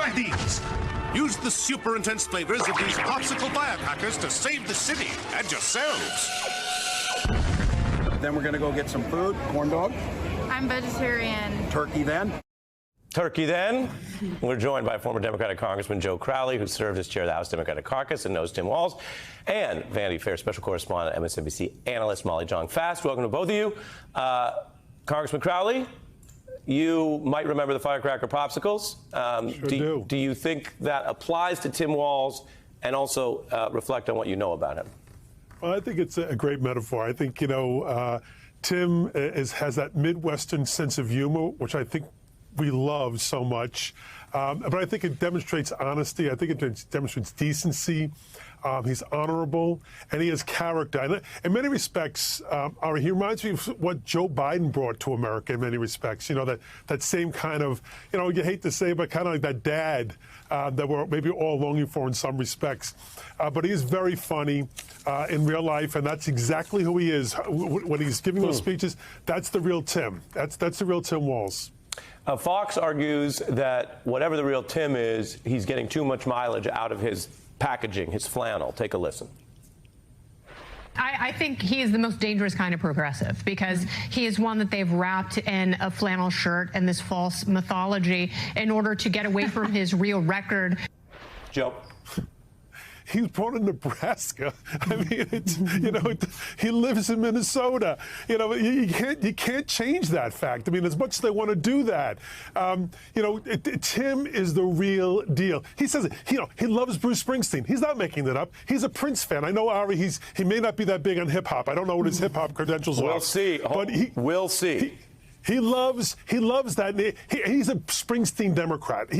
Try these. Use the super intense flavors of these popsicle firecrackers to save the city and yourselves. Then we're going to go get some food. Corn dog. I'm vegetarian. Turkey then. Turkey then. We're joined by former Democratic Congressman Joe Crowley, who served as chair of the House Democratic Caucus and knows Tim Walz, and Vanity Fair special correspondent, MSNBC analyst Molly Jong-Fast. Welcome to both of you. Congressman Crowley, you might remember the firecracker popsicles. Do. Do you think that applies to Tim Walz, and also reflect on what you know about him? Well, I think it's a great metaphor. I think, Tim has that Midwestern sense of humor, which I think we love so much. But I think it demonstrates honesty. I think it demonstrates decency. He's honorable, and he has character. And in many respects, he reminds me of what Joe Biden brought to America in many respects. That same kind of, you hate to say, but kind of like that dad that we're maybe all longing for in some respects. But he is very funny in real life, and that's exactly who he is. When he's giving those speeches, that's the real Tim. That's the real Tim Walz. Fox argues that whatever the real Tim is, he's getting too much mileage out of his packaging, his flannel. Take a listen. I think he is the most dangerous kind of progressive, because he is one that they've wrapped in a flannel shirt and this false mythology in order to get away from his real record. Joe. He was born in Nebraska. I mean, he lives in Minnesota. You can't change that fact. I mean, as much as they want to do that, Tim is the real deal. He says it. He loves Bruce Springsteen. He's not making that up. He's a Prince fan. I know, Ari. He may not be that big on hip hop. I don't know what his hip hop credentials are. We'll see. But we'll see. He loves that. He's a Springsteen Democrat.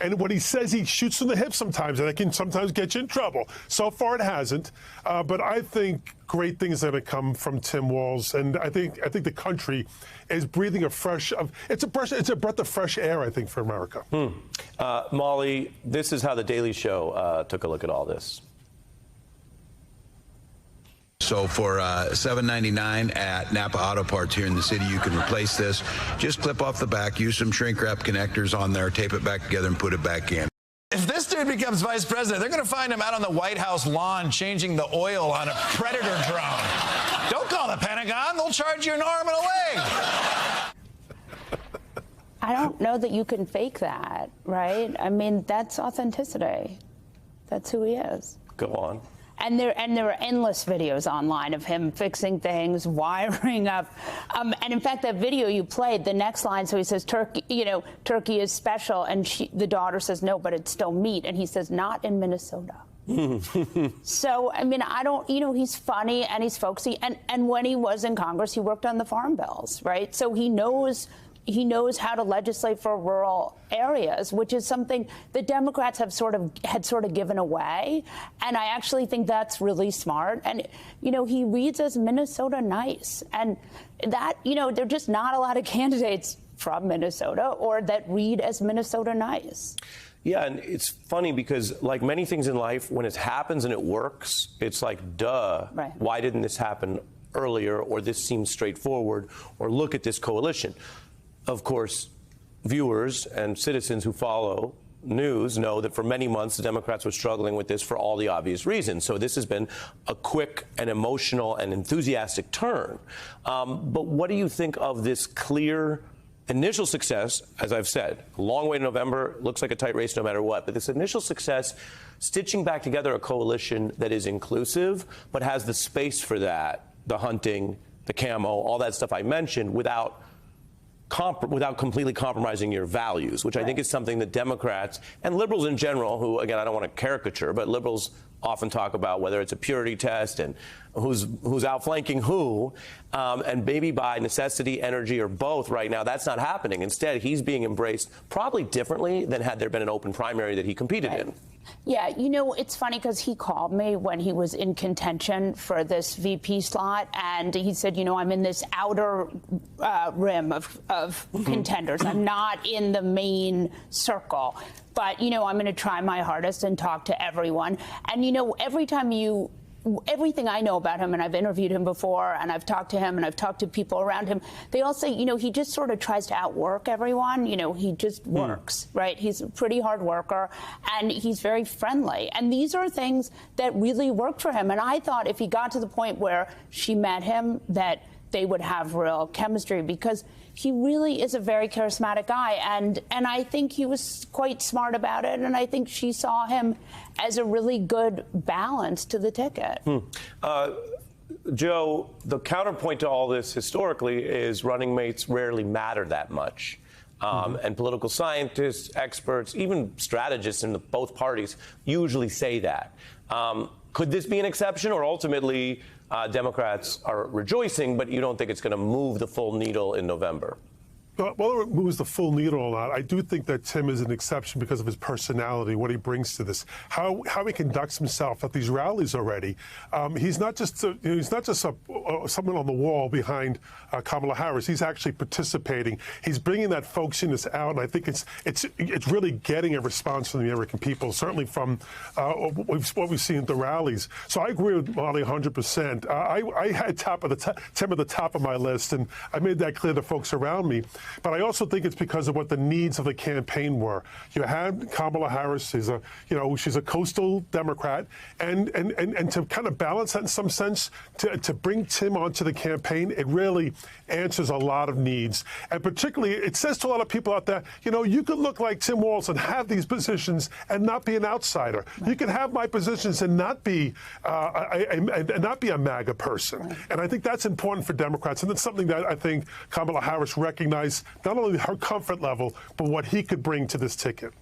And when he says he shoots from the hip sometimes, and it can sometimes get you in trouble. So far, it hasn't. But I think great things are going to come from Tim Walz, and I think the country is breathing it's a breath of fresh air, I think, for America. Molly, this is how the Daily Show took a look at all this. So for $7.99 at Napa Auto Parts here in the city, you can replace this. Just clip off the back, use some shrink wrap connectors on there, tape it back together, and put it back in. If this dude becomes vice president, they're going to find him out on the White House lawn changing the oil on a Predator drone. Don't call the Pentagon. They'll charge you an arm and a leg. I don't know that you can fake that, right? I mean, that's authenticity. That's who he is. Go on. And there are endless videos online of him fixing things, wiring up. And in fact, that video you played, the next line, so he says, Turkey is special. And the daughter says, no, but it's still meat. And he says, not in Minnesota. So, I mean, he's funny and he's folksy. And when he was in Congress, he worked on the farm bills, right? So he knows how to legislate for rural areas, which is something the Democrats had sort of given away. And I actually think that's really smart. And, he reads as Minnesota nice. And that, there are just not a lot of candidates from Minnesota or that read as Minnesota nice. Yeah, and it's funny because, like many things in life, when it happens and it works, it's like, duh, right. Why didn't this happen earlier? Or this seems straightforward? Or look at this coalition. Of course, viewers and citizens who follow news know that for many months the Democrats were struggling with this for all the obvious reasons. So this has been a quick and emotional and enthusiastic turn. But what do you think of this clear initial success? As I've said, a long way to November, looks like a tight race no matter what. But this initial success, stitching back together a coalition that is inclusive but has the space for that, the hunting, the camo, all that stuff I mentioned, without completely compromising your values, which I think is something that Democrats and liberals in general, who, again, I don't want to caricature, but liberals often talk about whether it's a purity test and who's outflanking who, and maybe by necessity, energy, or both right now, that's not happening. Instead, he's being embraced probably differently than had there been an open primary that he competed in. Yeah, it's funny because he called me when he was in contention for this VP slot, and he said, I'm in this outer rim of contenders. I'm not in the main circle. But, I'm going to try my hardest and talk to everyone. And, every time you everything I know about him, and I've interviewed him before, and I've talked to him, and I've talked to people around him, they all say, he just sort of tries to outwork everyone. He just works, right? He's a pretty hard worker, and he's very friendly. And these are things that really worked for him. And I thought if he got to the point where she met him, that they would have real chemistry, because he really is a very charismatic guy, and I think he was quite smart about it, and I think she saw him as a really good balance to the ticket. Joe, the counterpoint to all this historically is running mates rarely matter that much. And political scientists, experts, even strategists in both parties usually say that. Could this be an exception, or ultimately Democrats are rejoicing, but you don't think it's going to move the full needle in November? Whether it moves the full needle or not, I do think that Tim is an exception because of his personality, what he brings to this, how he conducts himself at these rallies already. He's not just someone on the wall behind Kamala Harris. He's actually participating. He's bringing that folksiness out, and I think it's really getting a response from the American people, certainly from what we've seen at the rallies. So I agree with Molly 100%. I had Tim at the top of my list, and I made that clear to folks around me. But I also think it's because of what the needs of the campaign were. You had Kamala Harris, she's a coastal Democrat, and to kind of balance that in some sense, to bring Tim onto the campaign, it really answers a lot of needs. And particularly, it says to a lot of people out there, you could look like Tim Walz and have these positions and not be an outsider. Right. You can have my positions and not be a MAGA person. Right. And I think that's important for Democrats, and it's something that I think Kamala Harris recognized, not only her comfort level, but what he could bring to this ticket.